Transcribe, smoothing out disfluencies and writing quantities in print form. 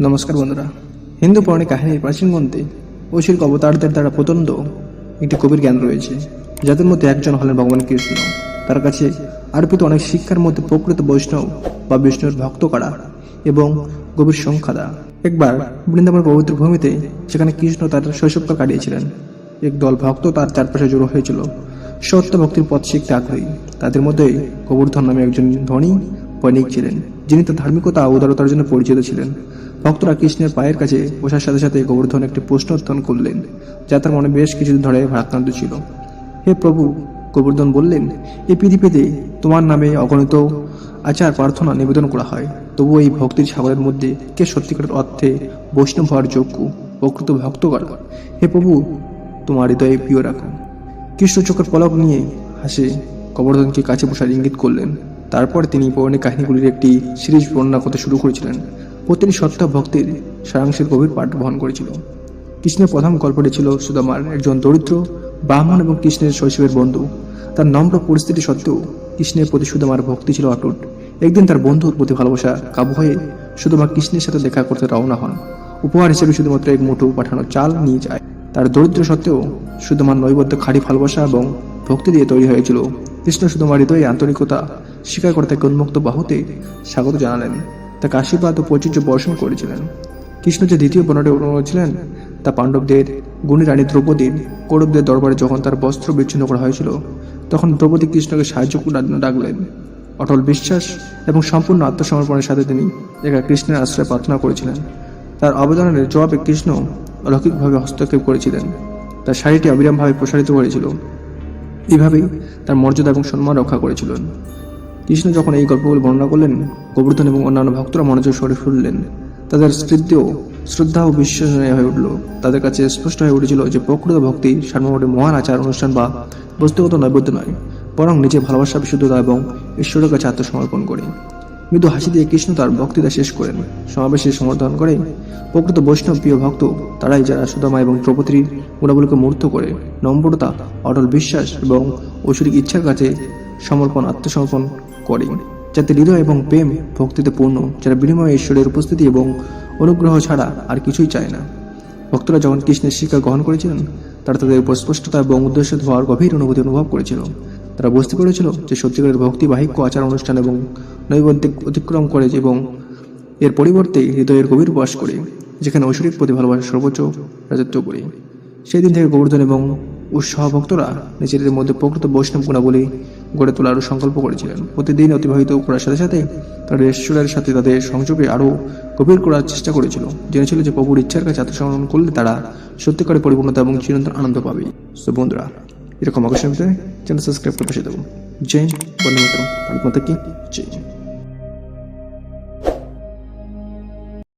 নমস্কার বন্ধুরা, হিন্দু পৌরাণিক কাহিনীর প্রাচীন গ্রন্থে ঐশ্বরিক অবতারদের দ্বারা প্রদত্ত একটি গভীর জ্ঞান রয়েছে, যাদের মধ্যে একজন হলেন ভগবান কৃষ্ণ। তার কাছে আরোপিত অনেক শিক্ষার মধ্যে প্রকৃত বৈষ্ণব বা বিষ্ণুর ভক্ত করা এবং গভীর সংখ্যাদা। একবার বৃন্দাবন পবিত্র ভূমিতে, যেখানে কৃষ্ণ তার শৈশবকাল কাটিয়েছিলেন, এক দল ভক্ত তার চারপাশে জড়ো হয়েছিল, সত্য ভক্তির পথ শিখতে আগ্রহী। তাদের মধ্যে গোবর্ধন নামে একজন ধনী বণিক ছিলেন, যিনি তার ধার্মিকতা ও উদারতার জন্য পরিচিত ছিলেন। ভক্তরা কৃষ্ণের পায়ের কাছে বসার সাথে সাথে গোবর্ধন একটি প্রশ্ন উত্থাপন করলেন, যা তার মনে বেশ কিছুদিন ধরে ভারাক্রান্ত ছিল। হে প্রভু, গোবর্ধন বললেন, এই পৃথিবীতে তোমার নামে অগণিত আচার প্রার্থনা নিবেদন করা হয়, তবুও এই ভক্তির সাগরের মধ্যে কে সত্যিকারের অর্থে বৈষ্ণব হওয়ার যোগ্য, প্রকৃত ভক্ত করা? হে প্রভু, তোমার হৃদয়ে প্রিয় রাখো। কৃষ্ণ চোখের পলক নিয়ে হাসে গোবর্ধনকে কাছে বসার ইঙ্গিত করলেন। তারপর তিনি পৌরাণিক কাহিনীগুলির একটি সিরিজ বর্ণনা করতে শুরু করেছিলেন। প্রতিটি সত্য ভক্তির সারাংশের গভীর পাঠ বহন করেছিল। কৃষ্ণের প্রথম গল্পটি ছিল সুদামার, একজন দরিদ্র ব্রাহ্মণ এবং কৃষ্ণের শৈশবের বন্ধু। তার নম্র পরিস্থিতি সত্ত্বেও কৃষ্ণের প্রতি সুদামার ভক্তি ছিল অটুট। একদিন তার বন্ধুর প্রতি ভালোবাসা কাবু হয়ে সুদামা কৃষ্ণের সাথে দেখা করতে রওনা হন। উপহার হিসেবে শুধুমাত্র এক মুঠো পাঠানো চাল নিয়ে যায়। তার দরিদ্র সত্ত্বেও সুদামার নৈবদ্য খাঁটি ভালোবাসা এবং ভক্তি দিয়ে তৈরি হয়েছিল। কৃষ্ণ সুদামার হৃদয়ে আন্তরিকতা স্বীকার করে তাকে উন্মুক্ত বাহুতে স্বাগত জানালেন, তাকে আশীর্বাদ ও পরিচর্য বর্ষণ করেছিলেন। কৃষ্ণ যে দ্বিতীয় বর্ণনাটি অনুরোধ ছিলেন, তা পাণ্ডবদের গুণী রানী দ্রৌপদীর কৌরবদের দরবারে যখন তার বস্ত্র বিচ্ছিন্ন করা হয়েছিল, তখন দ্রৌপদী কৃষ্ণকে সাহায্য ডাকলেন। অটল বিশ্বাস এবং সম্পূর্ণ আত্মসমর্পণের সাথে তিনি একা কৃষ্ণের আশ্রয় প্রার্থনা করেছিলেন। তার আবেদনের জবাবে কৃষ্ণ অলৌকিকভাবে হস্তক্ষেপ করেছিলেন, তার শাড়িটি অবিরামভাবে প্রসারিত করেছিল। এইভাবেই তার মর্যাদা এবং সম্মান রক্ষা করেছিলেন। কৃষ্ণ যখন এই গল্পগুলো বর্ণনা করলেন, গোবর্ধন এবং অন্যান্য ভক্তরা মনোযোগ সরে শুনলেন। তাদের শ্রদ্ধা ও বিশ্বাসনীয় হয়ে উঠল। তাদের কাছে স্পষ্ট হয়ে উঠেছিল যে প্রকৃত ভক্তি সার্বভৌম মহান আচার অনুষ্ঠান বা বস্তুগত নৈবেদ্য নয়, বরং নিজের ভালোবাসা, বিশুদ্ধতা এবং ঈশ্বরের কাছে আত্মসমর্পণ করে। মৃদু হাসি দিয়ে কৃষ্ণ তার বক্তৃতা শেষ করেন। সমাবেশে সমর্থন করে প্রকৃত বৈষ্ণব প্রিয় ভক্ত তারাই, যারা সুদামা এবং দ্রৌপদীর গুণাবলীকে মূর্ত করে নম্রতা, অটল বিশ্বাস এবং ঐশ্বরিক ইচ্ছার কাছে আত্মসমর্পণ করে, যাতে হৃদয় এবং প্রেম ভক্তিতে পূর্ণ, যারা বিনিময়ে ঈশ্বরের উপস্থিতি এবং অনুগ্রহ ছাড়া আর কিছুই চায় না। ভক্তরা যখন কৃষ্ণের শিক্ষা গ্রহণ করেছিলেন, তারা তাদের উপর স্পষ্টতা এবং উদ্দেশ্য হওয়ার গভীর অনুভূতি অনুভব করেছিল। তারা বুঝতে পেরেছিল যে সত্যিকারের ভক্তি বাহিক্য আচার অনুষ্ঠান এবং নৈবদ্যিক অতিক্রম করে এবং এর পরিবর্তে হৃদয়ের গভীর বাস করে, যেখানে ঐশ্বরিক প্রতি ভালোবাসা সর্বোচ্চ রাজত্ব করে। সেই দিন থেকে গোবর্ধন এবং উৎসাহ ভক্তরা নিজেদের মধ্যে প্রকৃত বৈষ্ণব গুণাবলী গড়ে তোলারও সংকল্প করেছিলেন। প্রতিদিন অতিবাহিত করার সাথে সাথে তারা ঈশ্বরের সাথে তাদের সংযোগে আরও গভীর করার চেষ্টা করেছিল। জেনেছিল যে প্রভুর ইচ্ছার কাছে আত্মসমর্পণ করলে তারা সত্যিকারের পরিপূর্ণতা এবং চিরন্তন আনন্দ পাবে। তো বন্ধুরা, এরকম আকর্ষণ চ্যানেল সাবস্ক্রাইব করে পাশে দেবো। জয় বন্দে মাতরম, ভারত মাতা কি জয়।